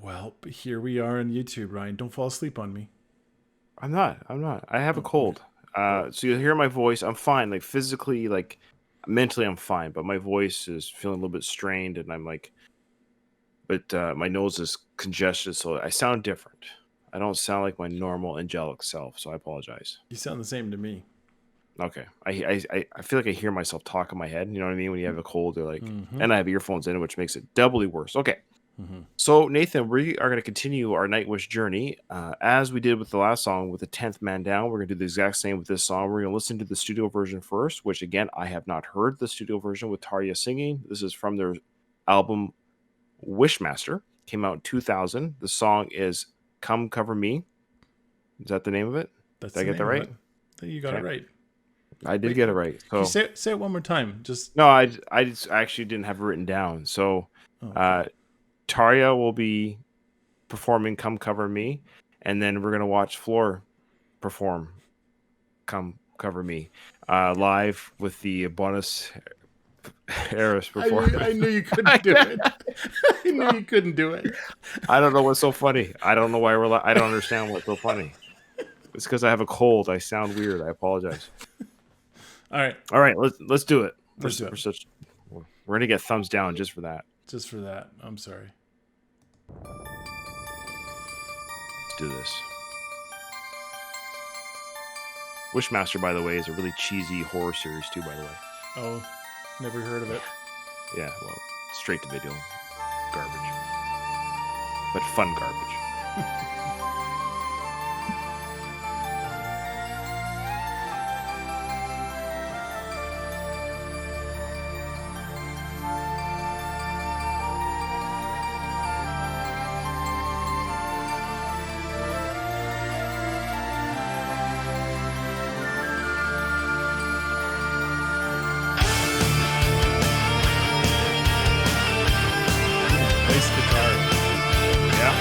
Welp. Here we are on YouTube, Ryan. Don't fall asleep on me. I'm not. I have a Oh, cold. So you'll hear my voice. I'm fine. Like physically, like mentally, I'm fine. But my voice is feeling a little bit strained, and my nose is congested, so I sound different. I don't sound like my normal angelic self, so I apologize. You sound the same to me. Okay. I feel like I hear myself talk in my head. You know what I mean? When you have a cold, they're like, Mm-hmm. and I have earphones in, which makes it doubly worse. Okay. Mm-hmm. So, Nathan, we are going to continue our Nightwish journey. As we did with the last song with the 10th Man Down, we're going to do the exact same with this song. We're going to listen to the studio version first, which, again, I have not heard the studio version with Tarja singing. This is from their album Wishmaster. Came out in 2000. The song is Come Cover Me. Is that the name of it? That's Did I the get that name right? of it. You got it right. I did Wait, get it right. So Can you say it one more time? no, I actually didn't have it written down. So Tarja will be performing Come Cover Me, and then we're going to watch Floor perform Come Cover Me live with the Buenos Aires performance. I knew you couldn't do it. I knew you couldn't do it. I don't know what's so funny. I don't know why I don't understand what's so funny. It's because I have a cold. I sound weird. I apologize. All right. Let's do it. Let's do it. We're gonna get thumbs down just for that. Just for that. I'm sorry. Let's do this. Wishmaster, by the way, is a really cheesy horror series too. By the way. Oh, never heard of it. Yeah, well, straight to video garbage, but fun garbage. Bass guitar. Yeah.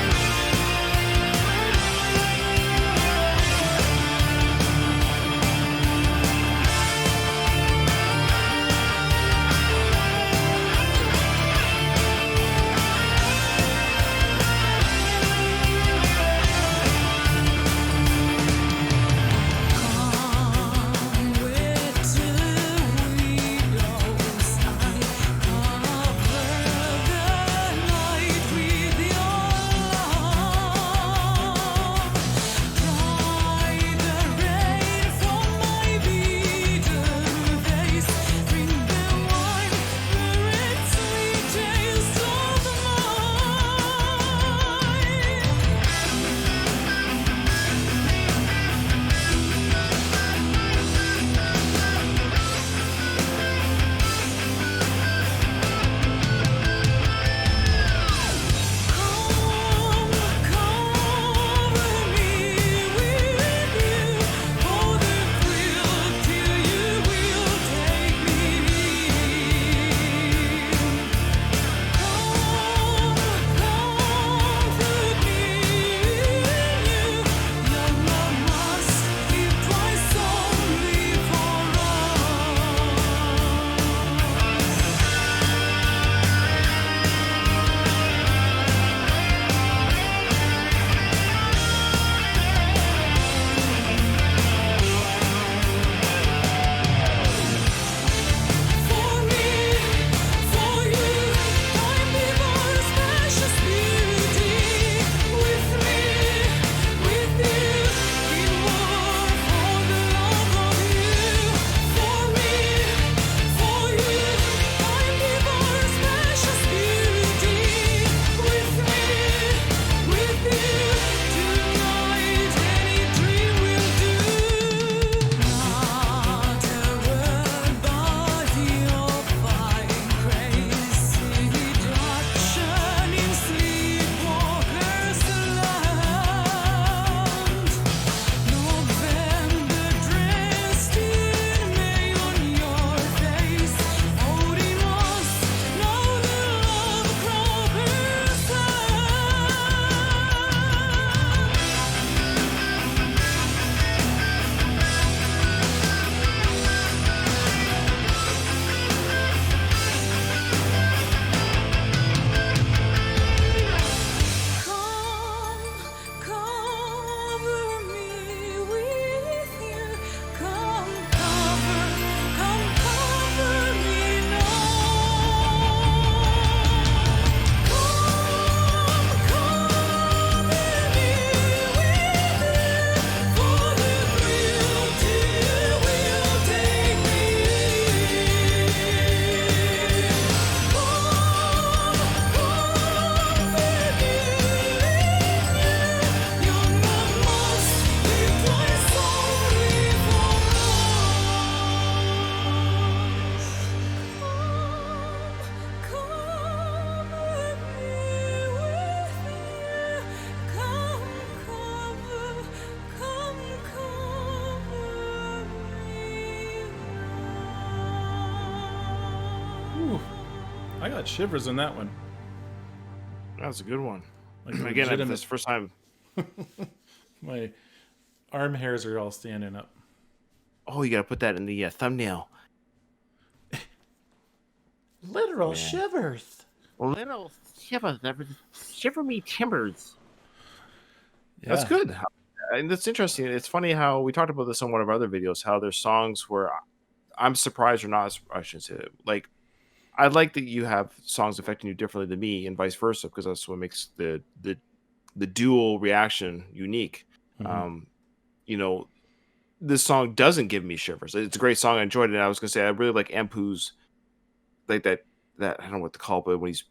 Ooh, I got shivers on that one. That was a good one. Like Again, legitimate. this is the first time. My arm hairs are all standing up. Oh, you got to put that in the thumbnail. Literal shivers. Little shivers, shiver me timbers. Yeah. That's good. And that's interesting. It's funny how we talked about this on one of our other videos, how there's songs where I'm surprised or not. I shouldn't say it. Like, I like that you have songs affecting you differently than me and vice versa, because that's what makes the dual reaction unique. Mm-hmm. You know, this song doesn't give me shivers. It's a great song. I enjoyed it. And I was going to say, I really like Empu's, like that I don't know what to call it, but when he's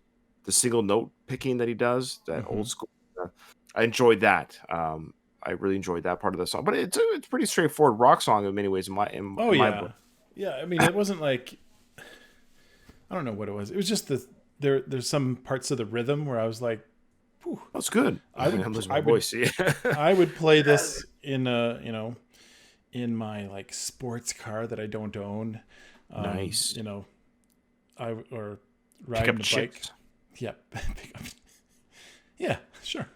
the single note picking that he does, that old school, I enjoyed that. I really enjoyed that part of the song, but it's pretty straightforward rock song in many ways. My book. Yeah. I mean, it wasn't like, I don't know what it was. It was just there's some parts of the rhythm where I was like, whew. That's good. I would play this in in my like sports car that I don't own. Nice. Or riding the bike. Chips. Yep. Yeah, sure.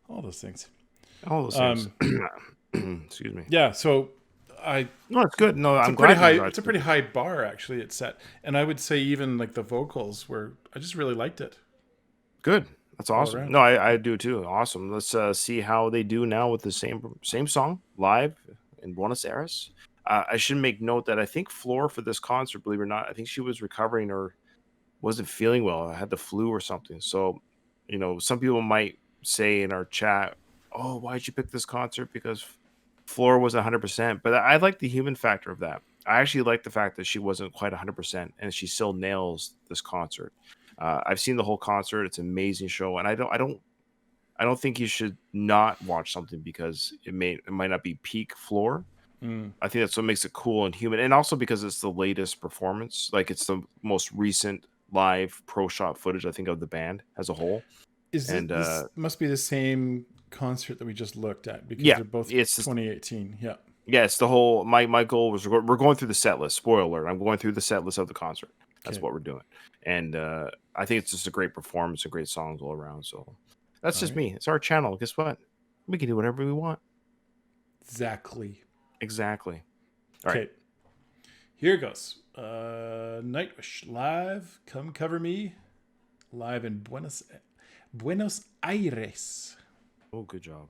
All those things. Excuse me. Yeah, so No, it's good. No, I'm pretty glad high. It's a pretty high bar actually. It's set, and I would say even like the vocals were. I just really liked it. Good. That's awesome. around. No, I do too. Awesome. Let's see how they do now with the same song live in Buenos Aires. I should make note that I think Floor for this concert, believe it or not, I think she was recovering or wasn't feeling well. I had the flu or something. So, some people might say in our chat, "Oh, why'd you pick this concert?" Because Floor was 100%. But I like the human factor of that. I actually like the fact that she wasn't quite 100% and she still nails this concert. I've seen the whole concert. It's an amazing show, and I don't think you should not watch something because it might not be peak Floor. I think that's what makes it cool and human, and also because it's the latest performance. Like, it's the most recent live pro shot footage, I think, of the band as a whole. This must be the same concert that we just looked at because they're both 2018. Yeah. Yeah, it's the whole. My goal was we're going through the set list. Spoiler alert! I'm going through the set list of the concert. That's what we're doing, and I think it's just a great performance and great songs all around. So that's just me. It's our channel. Guess what? We can do whatever we want. Exactly. All right. Here goes. Nightwish live. Come cover me. Live in Buenos Aires. Oh, good job.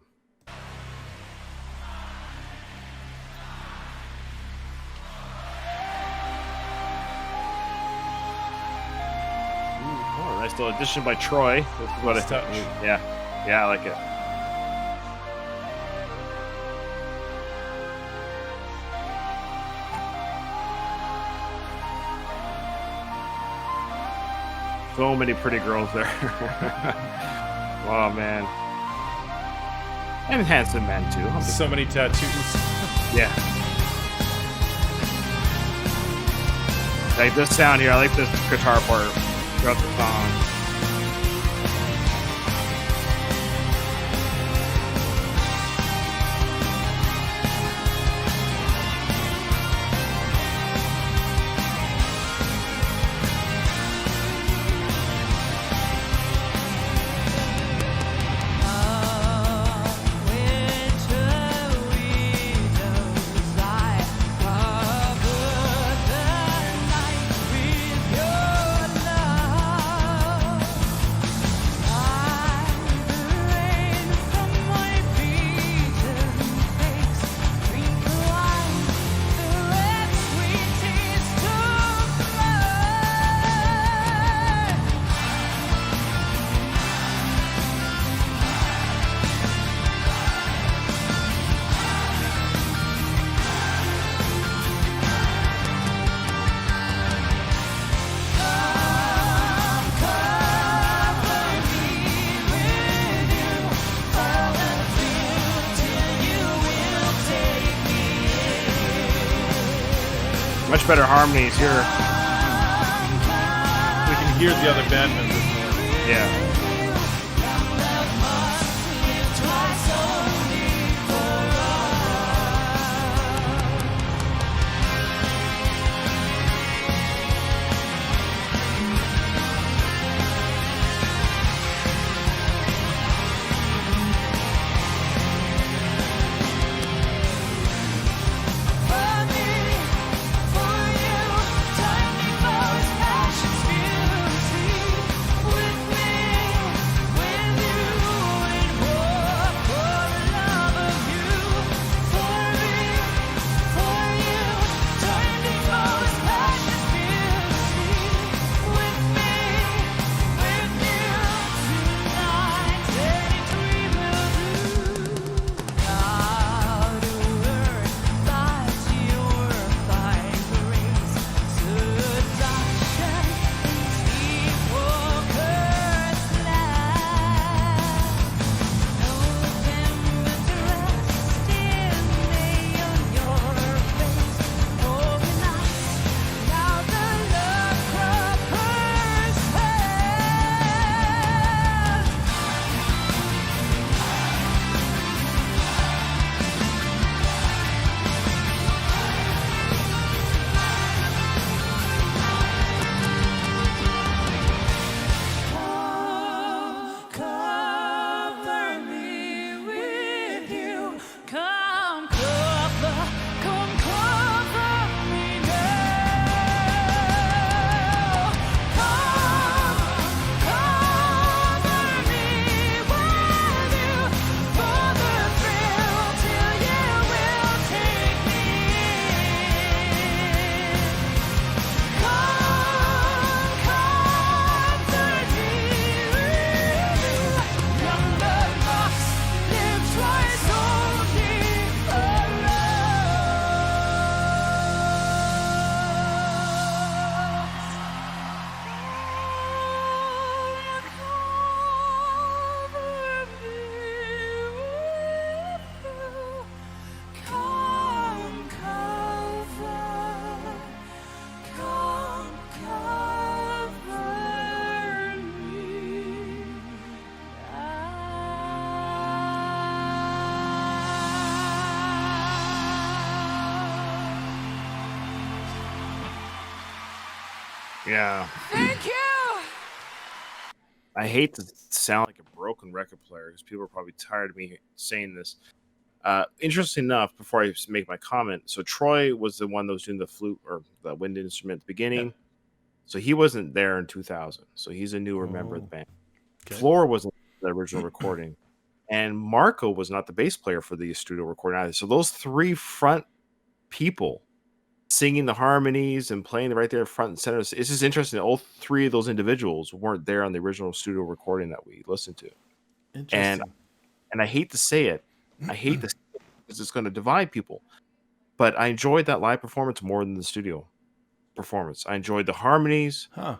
Oh, nice little addition by Troy. That's what yeah, I like it. So many pretty girls there. Oh, man. And handsome man, too. So many tattoos. Yeah. Like this sound here. I like this guitar part throughout the song. Much better harmonies here. We can hear the other band members. Yeah. Yeah. Thank you. I hate to sound like a broken record player because people are probably tired of me saying this. Interesting enough, before I make my comment, so Troy was the one that was doing the flute or the wind instrument at the Yeah. beginning. So he wasn't there in 2000. So he's a newer member of the Oh, band. okay. Floor wasn't the original recording. And Marco was not the bass player for the studio recording either. So those three front people singing the harmonies and playing right there front and center. It's just interesting that all three of those individuals weren't there on the original studio recording that we listened to. And Interesting. I hate to say it. I hate to say it because it's going to divide people. But I enjoyed that live performance more than the studio performance. I enjoyed the harmonies. Huh.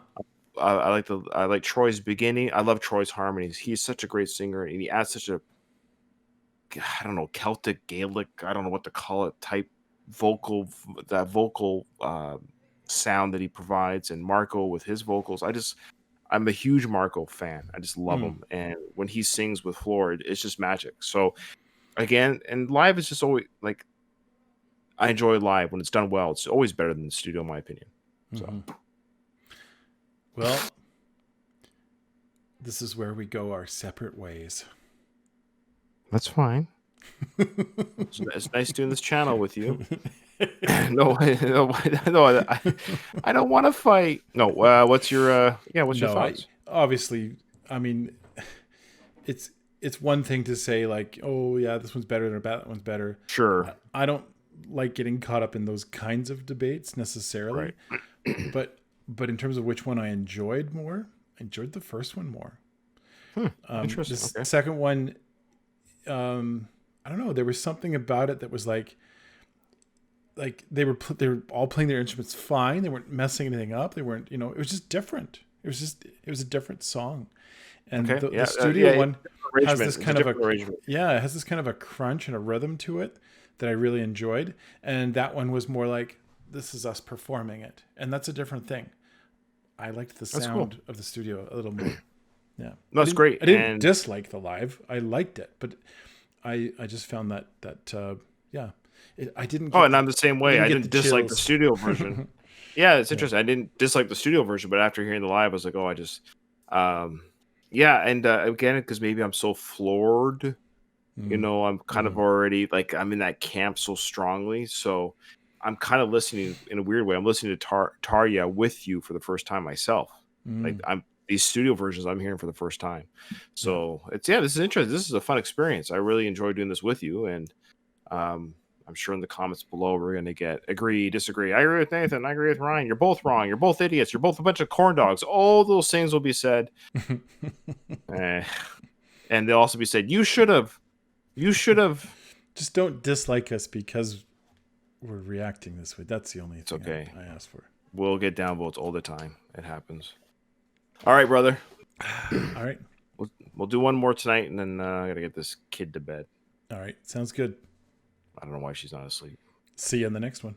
I like Troy's beginning. I love Troy's harmonies. He's such a great singer, and he adds such a, I don't know, Celtic, Gaelic, I don't know what to call it, type vocal, that vocal sound that he provides, and Marco with his vocals. I'm a huge Marco fan. I just love Hmm. him, and when he sings with Floor, it's just magic. So again, and live is just always like, I enjoy live when it's done well. It's always better than the studio, in my opinion. So. Mhm. Well, this is where we go our separate ways. That's fine. It's nice doing this channel with you. No, I don't want to fight. No, what's your what's your No, thoughts? obviously, I mean, it's one thing to say like, oh yeah, this one's better than that one's better. Sure, I don't like getting caught up in those kinds of debates necessarily, right. but in terms of which one I enjoyed more, I enjoyed the first one more. Interesting. This Okay. second one, I don't know. There was something about it that was like they were all playing their instruments fine. They weren't messing anything up. They weren't, it was just different. It was a different song. And Okay. the studio one has this kind of arrangement. it has this kind of a crunch and a rhythm to it that I really enjoyed. And that one was more like, this is us performing it. And that's a different thing. I liked the That's sound cool. of the studio a little more. Yeah. That's great. I didn't And dislike the live. I liked it, but I just found that yeah, I didn't oh, get and I'm the same way. I get didn't dislike the studio version. Yeah, it's interesting. I didn't dislike the studio version, but after hearing the live, I was like, oh, I just, yeah. And again, because maybe I'm so floored, I'm kind of already like I'm in that camp so strongly. So I'm kind of listening in a weird way. I'm listening to Tarja with you for the first time myself. Like these studio versions I'm hearing for the first time. So this is interesting. This is a fun experience. I really enjoy doing this with you, and I'm sure in the comments below we're going to get agree, disagree. I agree with Nathan. I agree with Ryan. You're both wrong. You're both idiots. You're both a bunch of corn dogs. All those things will be said. And they'll also be said, you should have. You should have. Just don't dislike us because we're reacting this way. That's the only thing okay. I asked for. We'll get downvotes all the time. It happens. All right, brother. All right. We'll do one more tonight, and then I got to get this kid to bed. All right. Sounds good. I don't know why she's not asleep. See you in the next one.